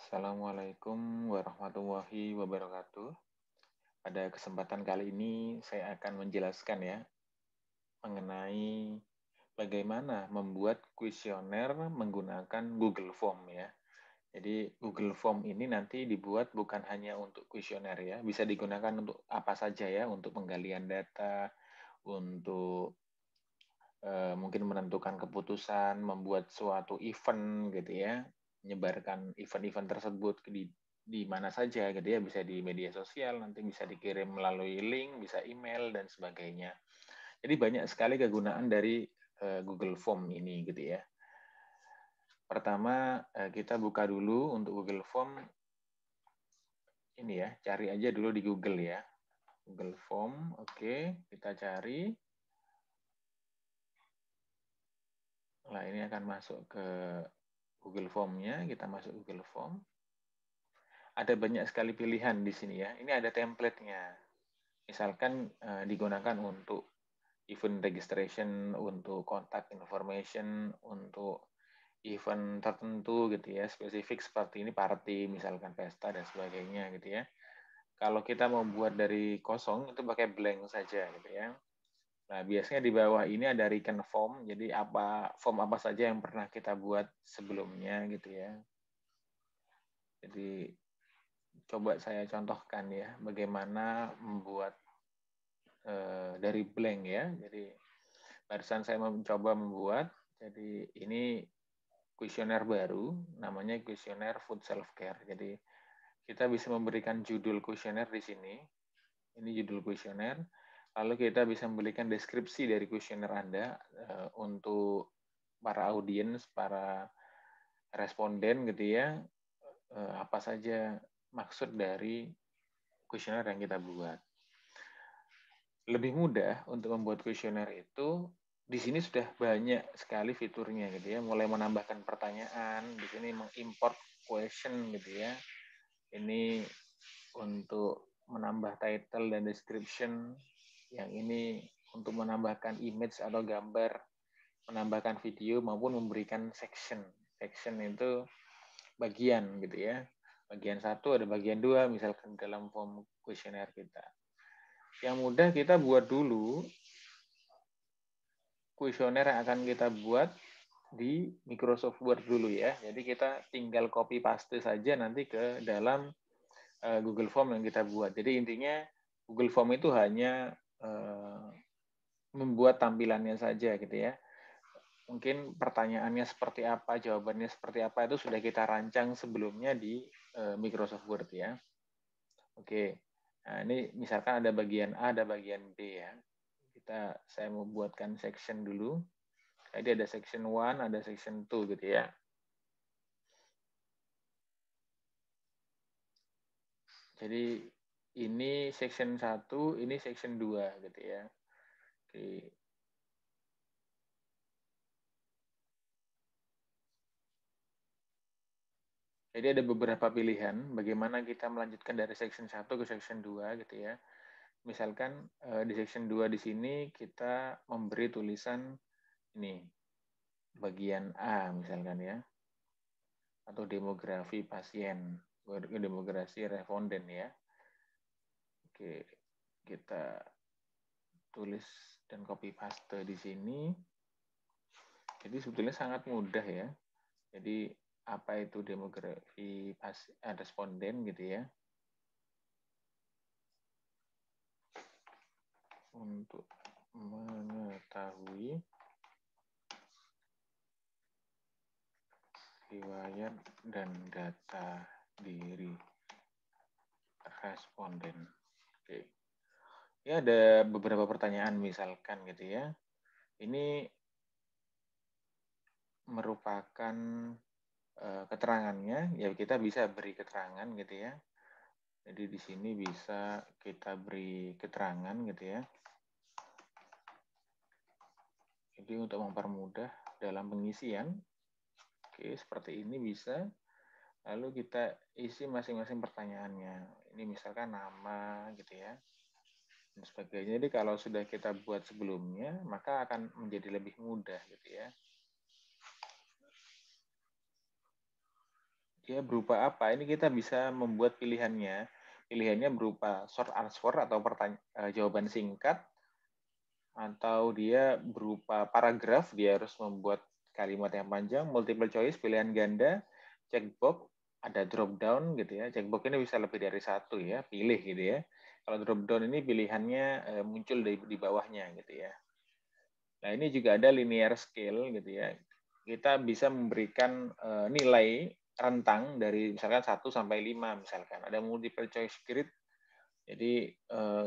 Assalamualaikum warahmatullahi wabarakatuh. Pada kesempatan kali ini saya akan menjelaskan ya mengenai bagaimana membuat kuesioner menggunakan Google Form ya. Jadi Google Form ini nanti dibuat bukan hanya untuk kuesioner ya, bisa digunakan untuk apa saja ya, untuk penggalian data, untuk mungkin menentukan keputusan, membuat suatu event gitu ya, menyebarkan event-event tersebut di mana saja gitu ya, bisa di media sosial, nanti bisa dikirim melalui link, bisa email dan sebagainya. Jadi banyak sekali kegunaan dari Google Form ini gitu ya. Pertama kita buka dulu untuk Google Form ini ya, cari aja dulu di Google ya. Google Form, oke, kita cari. Nah, ini akan masuk ke Google Form-nya, kita masuk Google Form. Ada banyak sekali pilihan di sini ya. Ini ada template-nya. Misalkan digunakan untuk event registration, untuk contact information, untuk event tertentu gitu ya, spesifik seperti ini party, misalkan pesta dan sebagainya gitu ya. Kalau kita mau buat dari kosong itu pakai blank saja gitu ya. Nah, biasanya di bawah ini ada recon form, jadi form apa saja yang pernah kita buat sebelumnya gitu ya. Jadi coba saya contohkan ya, bagaimana membuat dari blank ya. Jadi barusan saya mencoba membuat, jadi ini kuesioner baru, namanya kuesioner food self care. Jadi kita bisa memberikan judul kuesioner di sini. Ini judul kuesioner. Lalu kita bisa memberikan deskripsi dari kuesioner Anda untuk para audiens, para responden gitu ya, apa saja maksud dari kuesioner yang kita buat. Lebih mudah untuk membuat kuesioner itu di sini sudah banyak sekali fiturnya gitu ya, mulai menambahkan pertanyaan, di sini mengimport question gitu ya. Ini untuk menambah title dan description, yang ini untuk menambahkan image atau gambar, menambahkan video maupun memberikan section. Section itu bagian gitu ya. Bagian 1 ada bagian 2 misalkan dalam form kuesioner kita. Yang mudah kita buat dulu kuesioner yang akan kita buat di Microsoft Word dulu ya. Jadi kita tinggal copy paste saja nanti ke dalam Google Form yang kita buat. Jadi intinya Google Form itu hanya membuat tampilannya saja gitu ya. Mungkin pertanyaannya seperti apa, jawabannya seperti apa itu sudah kita rancang sebelumnya di Microsoft Word ya. Oke. Nah, ini misalkan ada bagian A, ada bagian B ya. Saya mau buatkan section dulu. Jadi ada section 1, ada section 2 gitu ya. Jadi ini section 1, ini section 2 gitu ya. Oke. Jadi ada beberapa pilihan bagaimana kita melanjutkan dari section 1 ke section 2 gitu ya. Misalkan di section 2 di sini kita memberi tulisan ini bagian A misalkan ya. Atau demografi pasien, demografi responden ya. Oke, kita tulis dan copy paste di sini. Jadi sebetulnya sangat mudah ya. Jadi apa itu demografi responden gitu ya. Untuk mengetahui riwayat dan data diri responden. Oke. Ya ada beberapa pertanyaan misalkan gitu ya. Ini merupakan keterangannya, ya kita bisa beri keterangan gitu ya. Jadi di sini bisa kita beri keterangan gitu ya. Jadi untuk mempermudah dalam pengisian, oke seperti ini bisa. Lalu kita isi masing-masing pertanyaannya. Ini misalkan nama gitu ya. Dan sebagainya. Jadi kalau sudah kita buat sebelumnya, maka akan menjadi lebih mudah gitu ya. dia berupa apa? Ini kita bisa membuat pilihannya. Pilihannya berupa short answer atau jawaban singkat, atau dia berupa paragraf, dia harus membuat kalimat yang panjang, multiple choice, pilihan ganda, checkbox, ada drop down gitu ya. Checkbox ini bisa lebih dari satu ya, pilih gitu ya. Kalau drop down ini pilihannya muncul di bawahnya gitu ya. Nah, ini juga ada linear scale gitu ya. Kita bisa memberikan nilai rentang dari misalkan 1 sampai 5 misalkan. Ada multiple choice grid. Jadi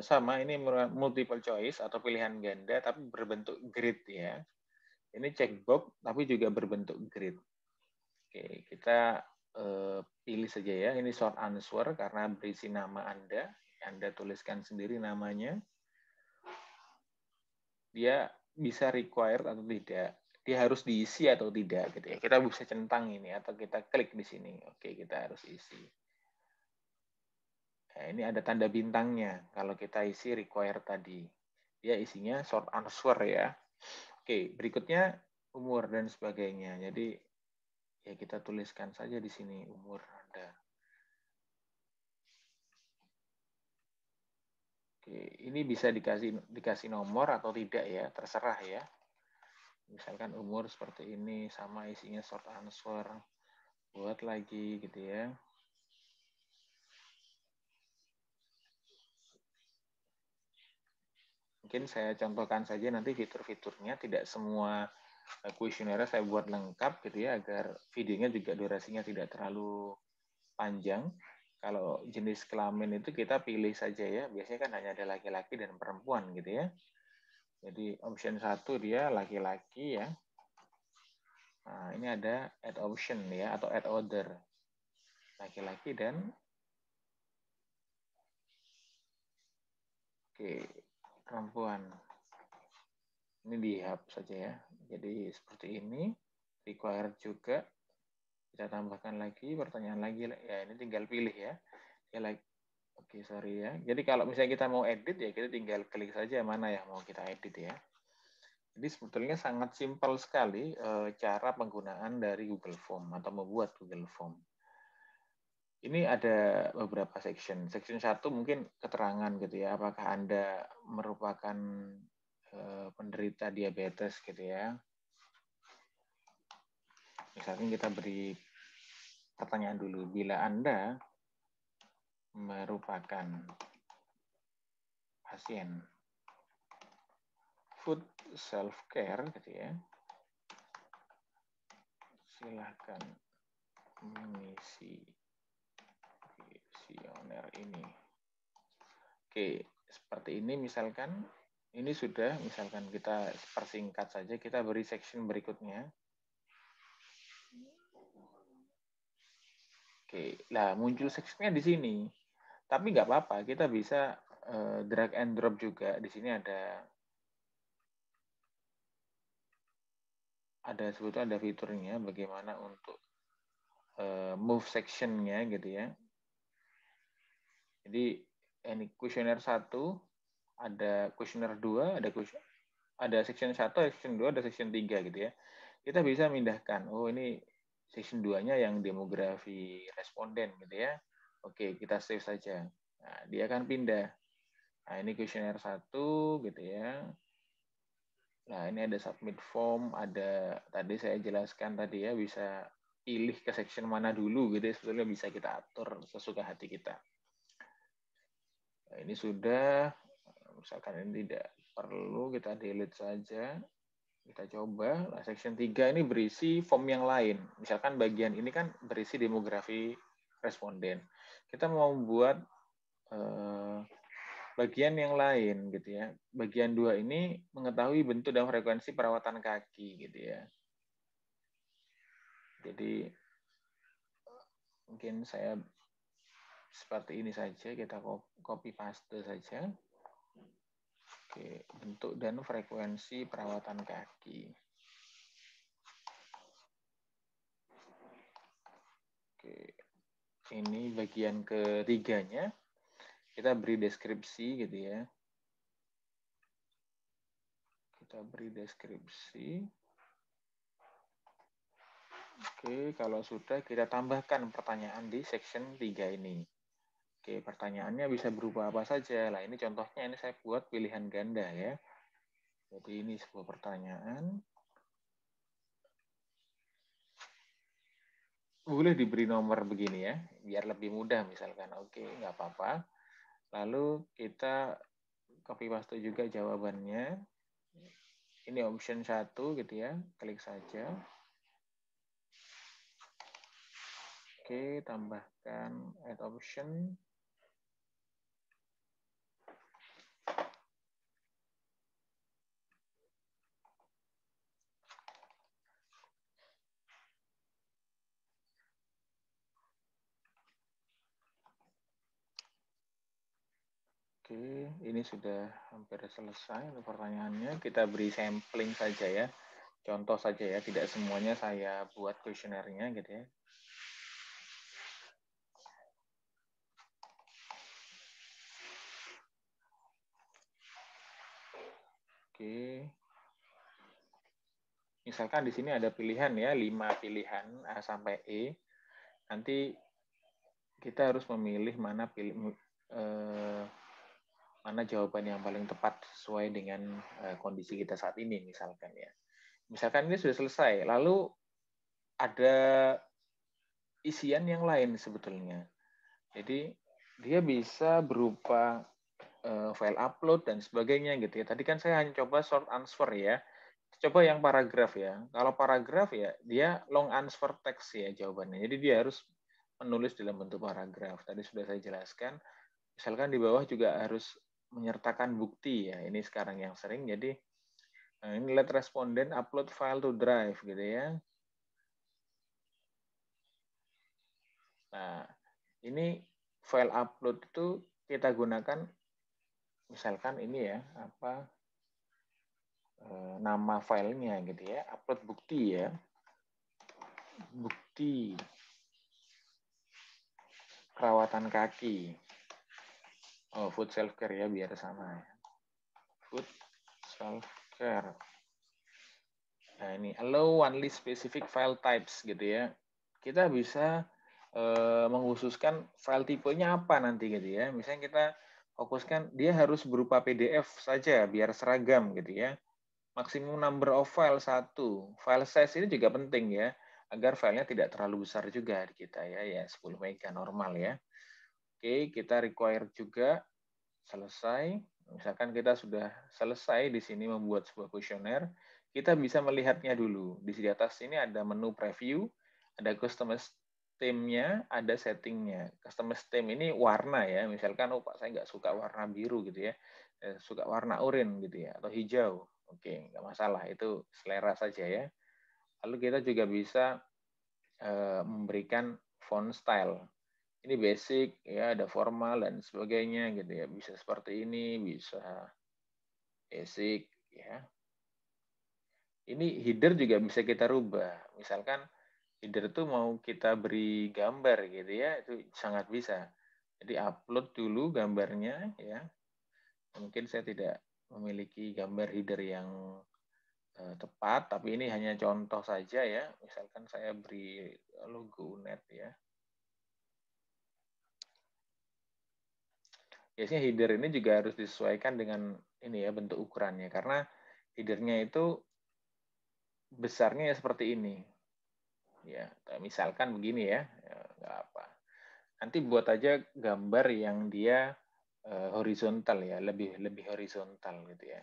sama ini multiple choice atau pilihan ganda tapi berbentuk grid ya. Ini checkbox tapi juga berbentuk grid. Oke, kita pilih saja ya. Ini short answer karena berisi nama Anda. Anda tuliskan sendiri namanya. Dia bisa required atau tidak, dia harus diisi atau tidak gitu ya. Kita bisa centang ini atau kita klik di sini. Oke, kita harus isi. Nah, ini ada tanda bintangnya kalau kita isi required tadi. Dia isinya short answer ya. Oke, berikutnya umur dan sebagainya. Jadi ya kita tuliskan saja di sini umur Anda. Oke, ini bisa dikasih nomor atau tidak ya, terserah ya. Misalkan umur seperti ini, sama isinya short answer. Buat lagi gitu ya. Mungkin saya contohkan saja nanti fitur-fiturnya, tidak semua kuesioner saya buat lengkap gitu ya, agar videonya juga durasinya tidak terlalu panjang. Kalau jenis kelamin itu kita pilih saja ya, biasanya kan hanya ada laki-laki dan perempuan gitu ya. Jadi option 1 dia laki-laki ya. Nah, ini ada add option ya, atau add other. Laki-laki dan perempuan. Ini dihap saja ya. Jadi seperti ini. Required juga. Kita tambahkan lagi, pertanyaan lagi. Ya, ini tinggal pilih ya. Oke, sorry ya. Jadi kalau misalnya kita mau edit ya, kita tinggal klik saja mana yang mau kita edit ya. Jadi sebetulnya sangat simpel sekali cara penggunaan dari Google Form atau membuat Google Form. Ini ada beberapa section. Section 1 mungkin keterangan gitu ya. Apakah Anda merupakan penderita diabetes gitu ya. Misalkan kita beri pertanyaan dulu. Bila Anda merupakan pasien food self-care gitu ya, silahkan mengisi kuesioner ini. Oke, seperti ini misalkan. Ini sudah, misalkan kita persingkat saja, kita beri section berikutnya. Oke, nah muncul sectionnya di sini. Tapi nggak apa-apa, kita bisa drag and drop juga. Di sini ada sebetulnya ada fiturnya bagaimana untuk move sectionnya gitu ya. Jadi ini kuesioner 1, ada kuesioner 2, ada section 1, section 2, ada section 3 gitu ya. Kita bisa mindahkan. Oh, ini section 2-nya yang demografi responden gitu ya. Oke, kita save saja. Nah, dia akan pindah. Nah, ini kuesioner 1 gitu ya. Nah, ini ada submit form, ada tadi saya jelaskan tadi ya, bisa pilih ke section mana dulu gitu ya, sebetulnya bisa kita atur sesuka hati kita. Nah, ini sudah, misalkan ini tidak perlu, kita delete saja. Kita coba. Nah, section 3 ini berisi form yang lain. Misalkan bagian ini kan berisi demografi responden. Kita mau membuat bagian yang lain gitu ya. Bagian 2 ini mengetahui bentuk dan frekuensi perawatan kaki gitu ya. Jadi mungkin saya seperti ini saja, kita copy paste saja. Oke, bentuk dan frekuensi perawatan kaki. Oke, ini bagian ketiganya. Kita beri deskripsi gitu ya. Kita beri deskripsi. Oke, kalau sudah kita tambahkan pertanyaan di section 3 ini. Oke, pertanyaannya bisa berupa apa saja. Nah, ini contohnya ini saya buat pilihan ganda ya. Jadi ini sebuah pertanyaan. Boleh diberi nomor begini ya, biar lebih mudah misalkan. Oke, nggak apa-apa. Lalu kita copy paste juga jawabannya. Ini option 1 gitu ya, klik saja. Oke, tambahkan add option. Oke, ini sudah hampir selesai untuk pertanyaannya. Kita beri sampling saja ya, contoh saja ya, tidak semuanya saya buat kuesionernya gitu ya. Oke, misalkan di sini ada pilihan ya, 5 pilihan A sampai E. Nanti kita harus memilih mana jawaban yang paling tepat sesuai dengan kondisi kita saat ini misalkan ya. Misalkan ini sudah selesai, lalu ada isian yang lain sebetulnya. Jadi dia bisa berupa file upload dan sebagainya gitu ya. Tadi kan saya hanya coba short answer ya. Coba yang paragraf ya. Kalau paragraf ya dia long answer text ya jawabannya. Jadi dia harus menulis dalam bentuk paragraf. Tadi sudah saya jelaskan. Misalkan di bawah juga harus menyertakan bukti ya. Ini sekarang yang sering. Jadi ini let responden upload file to drive gitu ya. Nah, ini file upload itu kita gunakan misalkan ini ya, nama filenya gitu ya, upload bukti ya. Bukti perawatan kaki. Oh, food self care ya biar sama ya. Food self care. Nah, ini allow only specific file types gitu ya. Kita bisa mengkhususkan file tipenya apa nanti gitu ya. Misalnya kita fokuskan dia harus berupa PDF saja biar seragam gitu ya. Maksimum number of file 1. File size ini juga penting ya, agar filenya tidak terlalu besar juga di kita ya 10 mega normal ya. Oke, kita require juga selesai. Misalkan kita sudah selesai di sini membuat sebuah kuesioner, kita bisa melihatnya dulu. Di sini atas ini ada menu preview, ada customize theme-nya, ada setting-nya. Customize theme ini warna ya, misalkan oh Pak saya nggak suka warna biru gitu ya, suka warna oranye gitu ya, atau hijau. Oke, nggak masalah, itu selera saja ya. Lalu kita juga bisa memberikan font style. Ini basic ya, ada formal dan sebagainya gitu ya. Bisa seperti ini, bisa basic ya. Ini header juga bisa kita rubah. Misalkan header itu mau kita beri gambar gitu ya, itu sangat bisa. Jadi upload dulu gambarnya ya. Mungkin saya tidak memiliki gambar header yang tepat, tapi ini hanya contoh saja ya. Misalkan saya beri logo net ya. Biasanya header ini juga harus disesuaikan dengan ini ya bentuk ukurannya karena headernya itu besarnya ya seperti ini. Ya, misalkan begini ya, nggak apa. Nanti buat aja gambar yang dia horizontal ya, lebih horizontal gitu ya.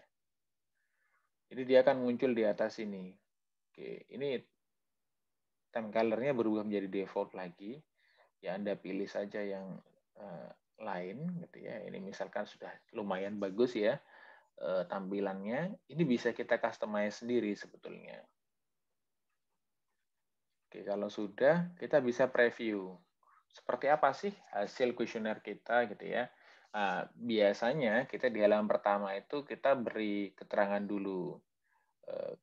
Jadi dia akan muncul di atas ini. Oke, ini theme color-nya berubah menjadi default lagi. Ya Anda pilih saja yang lain gitu ya. Ini misalkan sudah lumayan bagus ya tampilannya. Ini bisa kita customize sendiri sebetulnya. Oke, kalau sudah kita bisa preview. Seperti apa sih hasil kuesioner kita gitu ya. Nah, biasanya kita di halaman pertama itu kita beri keterangan dulu.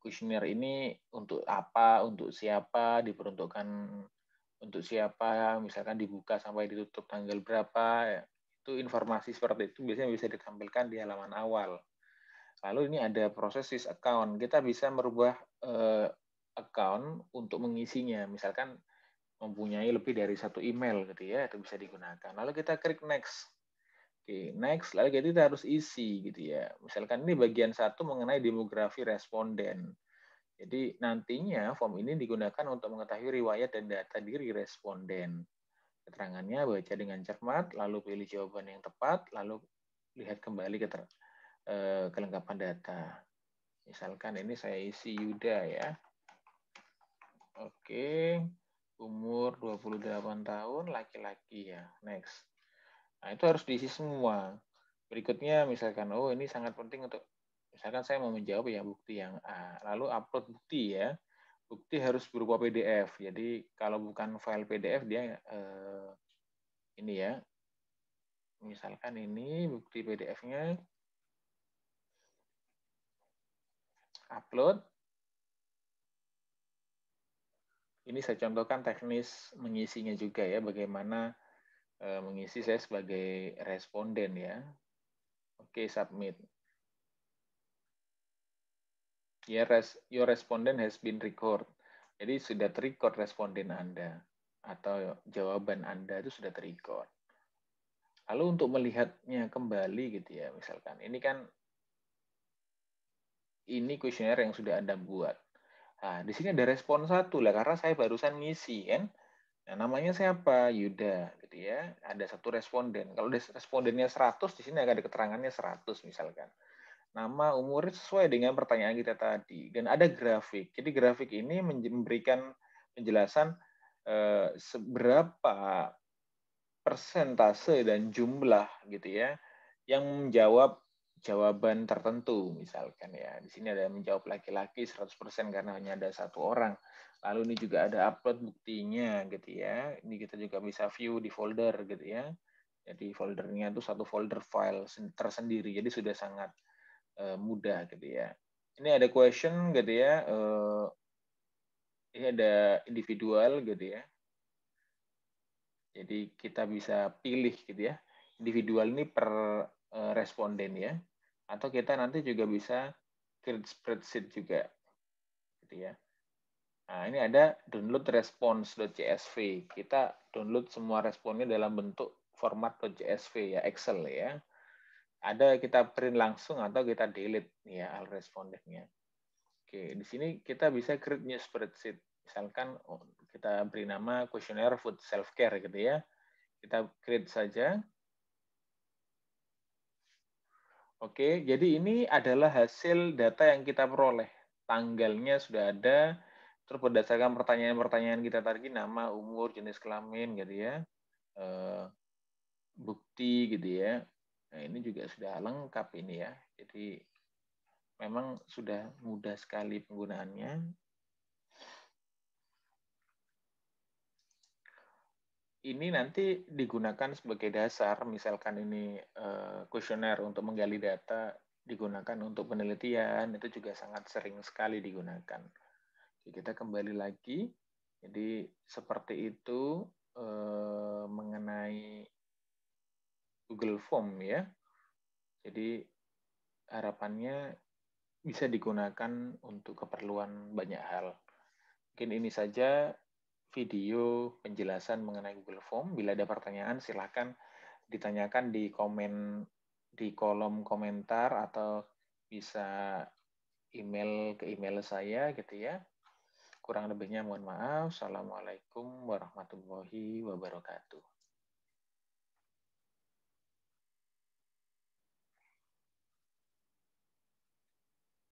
Kuesioner ini untuk apa, untuk siapa, diperuntukkan untuk siapa, misalkan dibuka sampai ditutup tanggal berapa, itu informasi seperti itu biasanya bisa ditampilkan di halaman awal. Lalu ini ada proses account, kita bisa merubah account untuk mengisinya. Misalkan mempunyai lebih dari satu email gitu ya, itu bisa digunakan. Lalu kita klik next. Oke, next, lalu kita harus isi gitu ya. Misalkan ini bagian satu mengenai demografi responden. Jadi nantinya form ini digunakan untuk mengetahui riwayat dan data diri responden. Keterangannya baca dengan cermat, lalu pilih jawaban yang tepat, lalu lihat kembali kelengkapan data. Misalkan ini saya isi Yuda ya. Oke, umur 28 tahun, laki-laki ya. Next. Nah, itu harus diisi semua. Berikutnya misalkan, oh ini sangat penting untuk, misalkan saya mau menjawab ya bukti yang A. Lalu upload bukti ya. Bukti harus berupa PDF. Jadi kalau bukan file PDF dia ini ya. Misalkan ini bukti PDF-nya. Upload. Ini saya contohkan teknis mengisinya juga ya, bagaimana mengisi saya sebagai responden ya. Oke, submit. Your respondent has been record. Jadi sudah terrecord responden Anda atau jawaban Anda itu sudah terrecord. Lalu untuk melihatnya kembali gitu ya, misalkan ini kuesioner yang sudah Anda buat. Nah, di sini ada respon 1 lah karena saya barusan ngisi kan. Nah, namanya siapa? Yuda gitu ya. Ada satu responden. Kalau respondennya 100, di sini ada keterangannya 100 misalkan. Nama, umur sesuai dengan pertanyaan kita tadi. Dan ada grafik. Jadi grafik ini memberikan penjelasan seberapa persentase dan jumlah gitu ya yang menjawab jawaban tertentu misalkan ya. Di sini ada yang menjawab laki-laki 100% karena hanya ada satu orang. Lalu ini juga ada upload buktinya gitu ya. Ini kita juga bisa view di folder gitu ya. Jadi foldernya itu satu folder file tersendiri. Jadi sudah sangat mudah gitu ya. Ini ada question gitu ya. Ini ada individual gitu ya. Jadi kita bisa pilih gitu ya. Individual ini per responden ya. Atau kita nanti juga bisa create spreadsheet juga gitu ya. Nah, ini ada download response.csv. Kita download semua responnya dalam bentuk format .csv ya, Excel ya. Ada kita print langsung atau kita delete ya al respondennya. Oke, di sini kita bisa create new spreadsheet. Misalkan kita beri nama questionnaire food self care gitu ya. Kita create saja. Oke, jadi ini adalah hasil data yang kita peroleh. Tanggalnya sudah ada, terus berdasarkan pertanyaan-pertanyaan kita tadi, nama, umur, jenis kelamin, gitu ya, bukti, gitu ya. Nah, ini juga sudah lengkap ini ya. Jadi memang sudah mudah sekali penggunaannya. Ini nanti digunakan sebagai dasar, misalkan ini kuesioner untuk menggali data, digunakan untuk penelitian, itu juga sangat sering sekali digunakan. Jadi kita kembali lagi, jadi seperti itu mengenai Google Form ya. Jadi harapannya bisa digunakan untuk keperluan banyak hal. Mungkin ini saja video penjelasan mengenai Google Form. Bila ada pertanyaan, silahkan ditanyakan di kolom komentar atau bisa email ke email saya gitu ya. Kurang lebihnya mohon maaf. Assalamualaikum warahmatullahi wabarakatuh.